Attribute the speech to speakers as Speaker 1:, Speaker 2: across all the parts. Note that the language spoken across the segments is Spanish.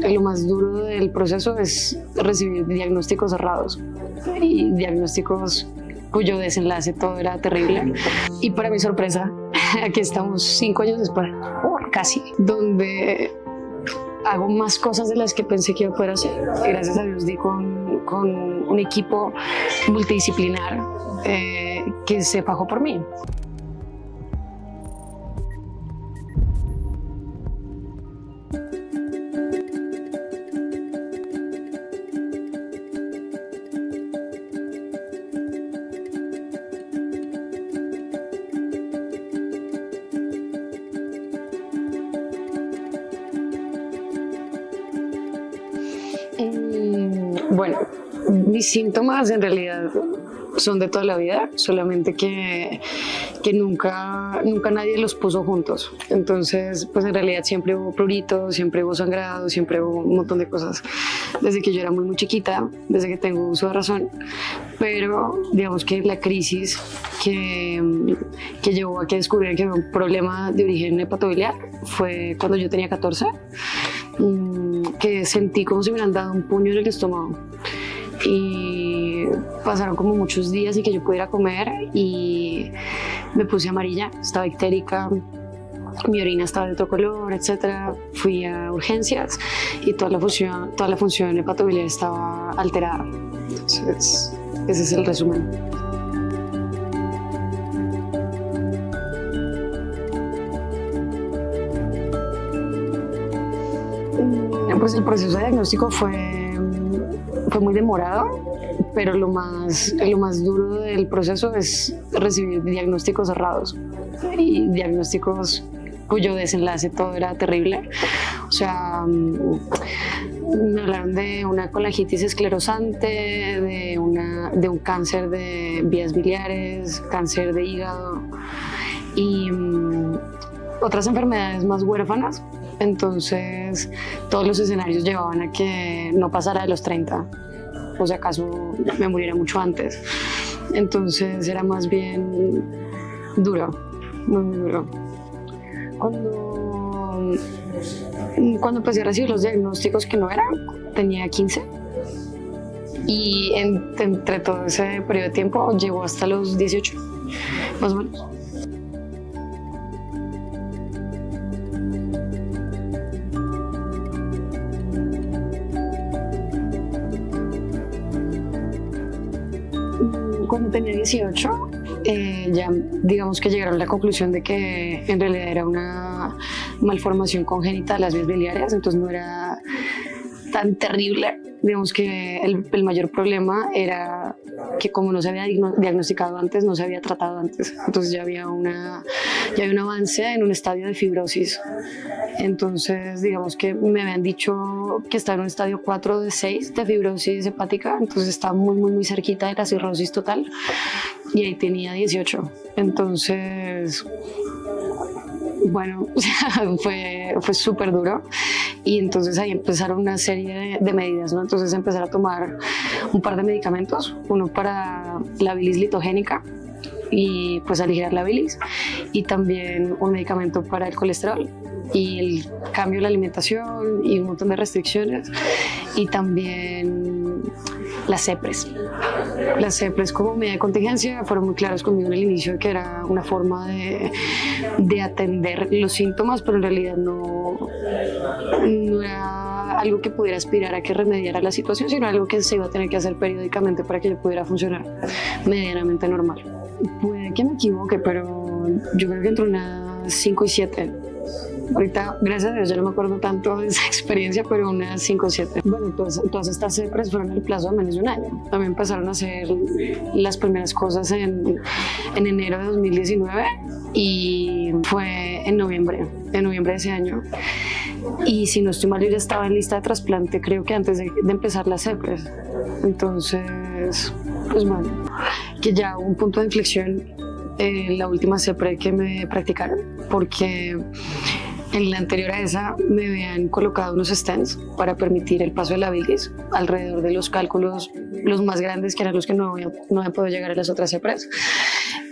Speaker 1: Lo más duro del proceso es recibir diagnósticos errados y diagnósticos cuyo desenlace todo era terrible. Y para mi sorpresa, aquí estamos 5 años después, casi, donde hago más cosas de las que pensé que iba a poder hacer. Gracias a Dios di con un equipo multidisciplinar que se fajó por mí. Bueno, mis síntomas en realidad son de toda la vida, solamente que nunca nadie los puso juntos. Entonces, pues en realidad siempre hubo pruritos, siempre hubo sangrado, siempre hubo un montón de cosas desde que yo era muy chiquita, desde que tengo uso de razón. Pero digamos que la crisis que llevó a que descubrieran que había un problema de origen hepatobiliar fue cuando yo tenía 14, que sentí como si me hubieran dado un puño en el estómago. Y pasaron como muchos días y que yo pudiera comer y me puse amarilla, estaba ictérica, mi orina estaba de otro color, etc. Fui a urgencias y toda la función hepatobiliar estaba alterada. Entonces, ese es el resumen. Pues el proceso de diagnóstico fue muy demorado, pero lo más duro del proceso es recibir diagnósticos errados y diagnósticos cuyo desenlace todo era terrible. O sea, me hablaron de una colangitis esclerosante, de un cáncer de vías biliares, cáncer de hígado y otras enfermedades más huérfanas. Entonces, todos los escenarios llevaban a que no pasara de los 30, o si acaso me muriera mucho antes. Entonces, era más bien duro, muy duro. Cuando empecé a recibir los diagnósticos que no eran, tenía 15. Y entre todo ese periodo de tiempo, llegó hasta los 18, más o menos. Cuando tenía 18, ya digamos que llegaron a la conclusión de que en realidad era una malformación congénita de las vías biliares, entonces no era tan terrible. Digamos que el mayor problema era que como no se había diagnosticado antes, no se había tratado antes, entonces ya había un avance en un estadio de fibrosis. Entonces digamos que me habían dicho que estaba en un estadio 4 de 6 de fibrosis hepática, entonces estaba muy cerquita de la cirrosis total y ahí tenía 18. Entonces, bueno, fue súper duro y entonces ahí empezaron una serie de medidas, ¿no? Entonces empezar a tomar un par de medicamentos, uno para la bilis litogénica y pues aligerar la bilis, y también un medicamento para el colesterol y el cambio de la alimentación y un montón de restricciones, y también las CEPRES. Las CEPRES como medida de contingencia fueron muy claros conmigo en el inicio que era una forma de atender los síntomas, pero en realidad no era algo que pudiera aspirar a que remediara la situación, sino algo que se iba a tener que hacer periódicamente para que yo pudiera funcionar medianamente normal. Puede que me equivoque, pero yo creo que entre unas 5 y 7. Ahorita, gracias a Dios, ya no me acuerdo tanto de esa experiencia, pero unas 5 o 7. Bueno, todas estas CEPRES fueron en el plazo de menos de un año. También empezaron a hacer las primeras cosas en enero de 2019 y fue en noviembre de ese año. Y si no estoy mal, yo ya estaba en lista de trasplante, creo que antes de empezar las CEPRES. Entonces, pues bueno, que ya hubo un punto de inflexión en la última CEPRE que me practicaron, porque en la anterior a esa me habían colocado unos stents para permitir el paso de la bilis alrededor de los cálculos, los más grandes, que eran los que no había podido llegar a las otras CEPRES.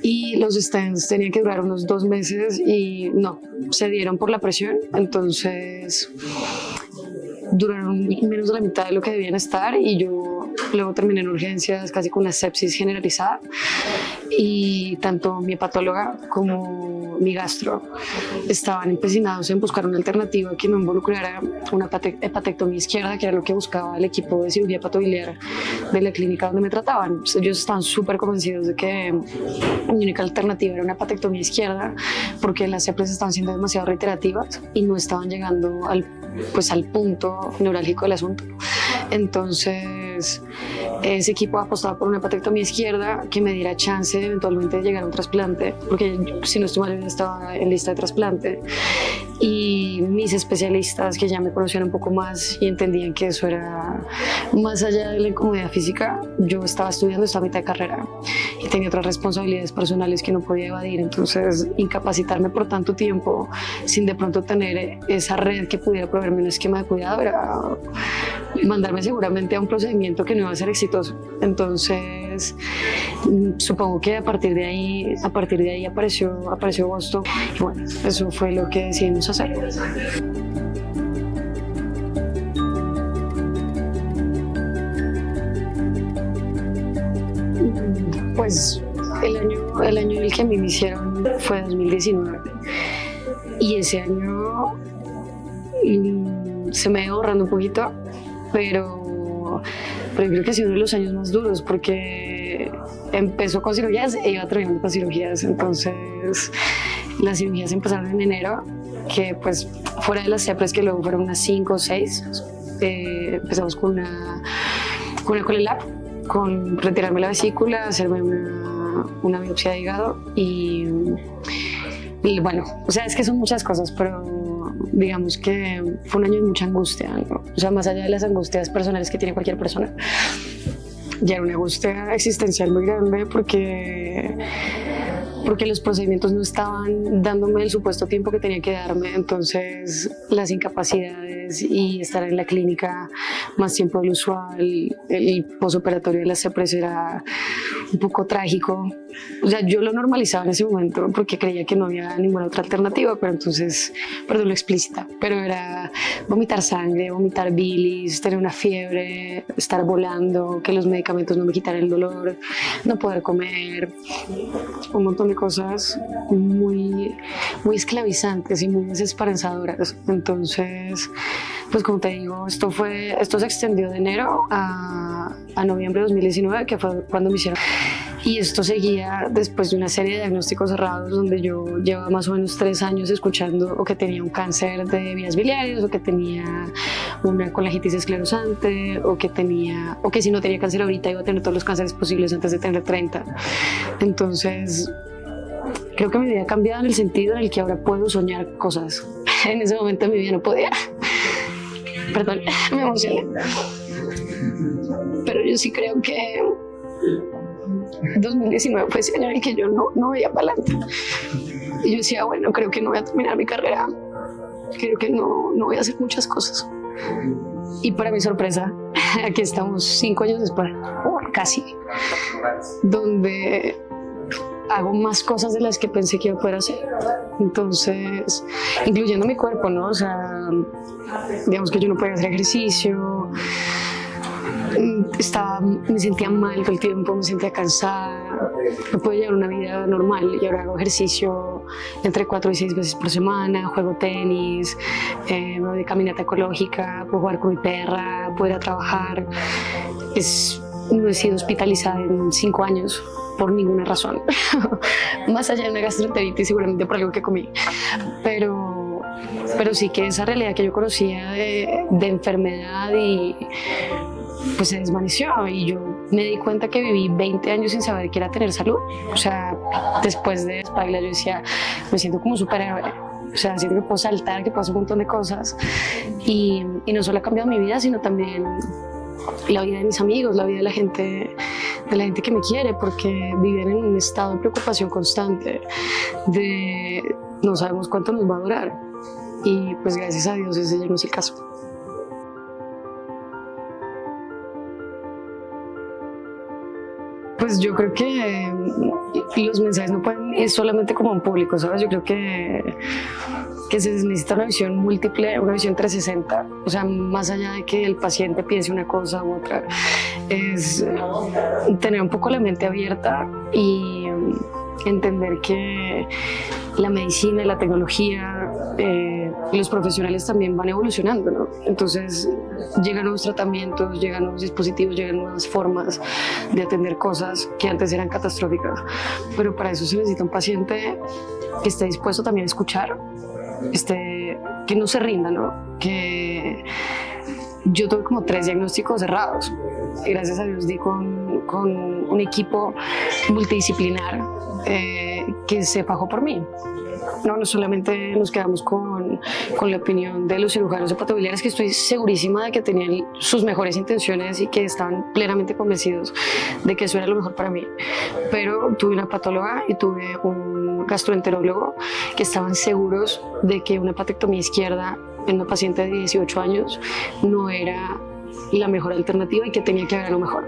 Speaker 1: Y los stents tenían que durar unos 2 meses y no, se dieron por la presión. Entonces duraron menos de la mitad de lo que debían estar y yo luego terminé en urgencias casi con una sepsis generalizada y tanto mi hepatóloga como mi gastro estaban empecinados en buscar una alternativa que no involucrara una hepatectomía izquierda, que era lo que buscaba el equipo de cirugía hepatobiliar de la clínica donde me trataban. Ellos estaban súper convencidos de que mi única alternativa era una hepatectomía izquierda porque las sepsis estaban siendo demasiado reiterativas y no estaban llegando al punto neurálgico del asunto. Entonces, ese equipo apostaba por una hepatectomía izquierda que me diera chance eventualmente de llegar a un trasplante, porque si no estoy mal, yo estaba en lista de trasplante. Y mis especialistas, que ya me conocían un poco más y entendían que eso era más allá de la incomodidad física, yo estaba estudiando, estaba a mitad de carrera y tenía otras responsabilidades personales que no podía evadir. Entonces, incapacitarme por tanto tiempo sin de pronto tener esa red que pudiera proveerme un esquema de cuidado era mandarme seguramente a un procedimiento que no iba a ser exitoso. Entonces, supongo que a partir de ahí apareció Boston y bueno, eso fue lo que decidimos hacer. Pues el año en el que a mí me hicieron fue 2019 y ese año se me ha ido borrando un poquito, pero yo creo que ha sido uno de los años más duros porque empezó con cirugías e iba terminando con cirugías. Entonces las cirugías empezaron en enero, que pues fuera de las CEPRES que luego fueron unas 5 o 6, empezamos con una COLELAP, con retirarme la vesícula, hacerme una biopsia de hígado y bueno, o sea, es que son muchas cosas, pero digamos que fue un año de mucha angustia, ¿no? O sea, más allá de las angustias personales que tiene cualquier persona, ya era una angustia existencial muy grande porque los procedimientos no estaban dándome el supuesto tiempo que tenía que darme. Entonces las incapacidades y estar en la clínica más tiempo del usual, el posoperatorio de la CEPRES era un poco trágico. O sea, yo lo normalizaba en ese momento porque creía que no había ninguna otra alternativa, pero entonces, perdón lo explícita, pero era vomitar sangre, vomitar bilis, tener una fiebre, estar volando, que los medicamentos no me quitaran el dolor, no poder comer, un montón de cosas muy, muy esclavizantes y muy desesperanzadoras. Entonces, pues como te digo, esto se extendió de enero a noviembre de 2019, que fue cuando me hicieron. Y esto seguía después de una serie de diagnósticos cerrados donde yo llevaba más o menos 3 años escuchando o que tenía un cáncer de vías biliares o que tenía una colangitis esclerosante o que si no tenía cáncer ahorita iba a tener todos los cánceres posibles antes de tener 30. Entonces, creo que mi vida ha cambiado en el sentido en el que ahora puedo soñar cosas. En ese momento mi vida no podía. Perdón, me emocioné. Pero yo sí creo que 2019 fue ese año en el que yo no veía para adelante. Y yo decía, bueno, creo que no voy a terminar mi carrera. Creo que no voy a hacer muchas cosas. Y para mi sorpresa, aquí estamos 5 años después, casi, donde hago más cosas de las que pensé que iba a poder hacer. Entonces, incluyendo mi cuerpo, ¿no? O sea, digamos que yo no podía hacer ejercicio, me sentía mal todo el tiempo, me sentía cansada, no podía llevar una vida normal y ahora hago ejercicio entre 4 y 6 veces por semana, juego tenis, me voy de caminata ecológica, puedo jugar con mi perra, puedo ir a trabajar. No he sido hospitalizada en 5 años por ninguna razón, más allá de una gastroenteritis, seguramente por algo que comí, pero sí que esa realidad que yo conocía de enfermedad y pues se desvaneció y yo me di cuenta que viví 20 años sin saber qué era tener salud. O sea, después de Espagla yo decía, me siento como un superhéroe. O sea, siento que puedo saltar, que puedo hacer un montón de cosas y no solo ha cambiado mi vida, sino también la vida de mis amigos, la vida de la gente que me quiere, porque viven en un estado de preocupación constante de no sabemos cuánto nos va a durar y pues gracias a Dios ese ya no es el caso. Pues yo creo que los mensajes no pueden ir solamente como a un público, ¿sabes? Yo creo que que se necesita una visión múltiple, una visión 360, o sea, más allá de que el paciente piense una cosa u otra, es tener un poco la mente abierta y entender que la medicina y la tecnología, los profesionales también van evolucionando, ¿no? Entonces llegan nuevos tratamientos, llegan nuevos dispositivos, llegan nuevas formas de atender cosas que antes eran catastróficas, pero para eso se necesita un paciente que esté dispuesto también a escuchar, que no se rinda, ¿no? Que yo tuve como 3 diagnósticos errados y gracias a Dios di con un equipo multidisciplinar que se fajó por mí. No solamente nos quedamos con la opinión de los cirujanos hepatobiliares, que estoy segurísima de que tenían sus mejores intenciones y que estaban plenamente convencidos de que eso era lo mejor para mí, pero tuve una hepatóloga y tuve un gastroenterólogo que estaban seguros de que una hepatectomía izquierda en una paciente de 18 años no era la mejor alternativa y que tenía que haber algo mejor.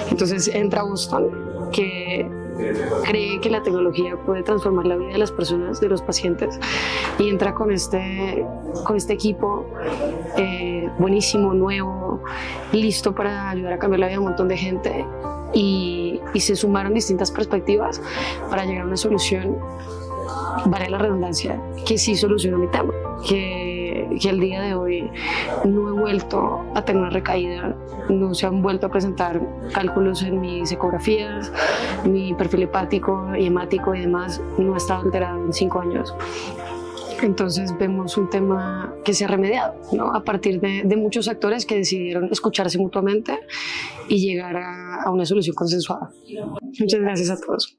Speaker 1: Entonces entra Boston, que cree que la tecnología puede transformar la vida de las personas, de los pacientes, y entra con este equipo buenísimo, nuevo, listo para ayudar a cambiar la vida de un montón de gente, y se sumaron distintas perspectivas para llegar a una solución, vale la redundancia, que sí soluciona mi tema, que al día de hoy no he vuelto a tener una recaída, no se han vuelto a presentar cálculos en mis ecografías, mi perfil hepático y hemático y demás no ha estado alterado en 5 años. Entonces vemos un tema que se ha remediado, ¿no? A partir de muchos actores que decidieron escucharse mutuamente y llegar a una solución consensuada. Muchas gracias a todos.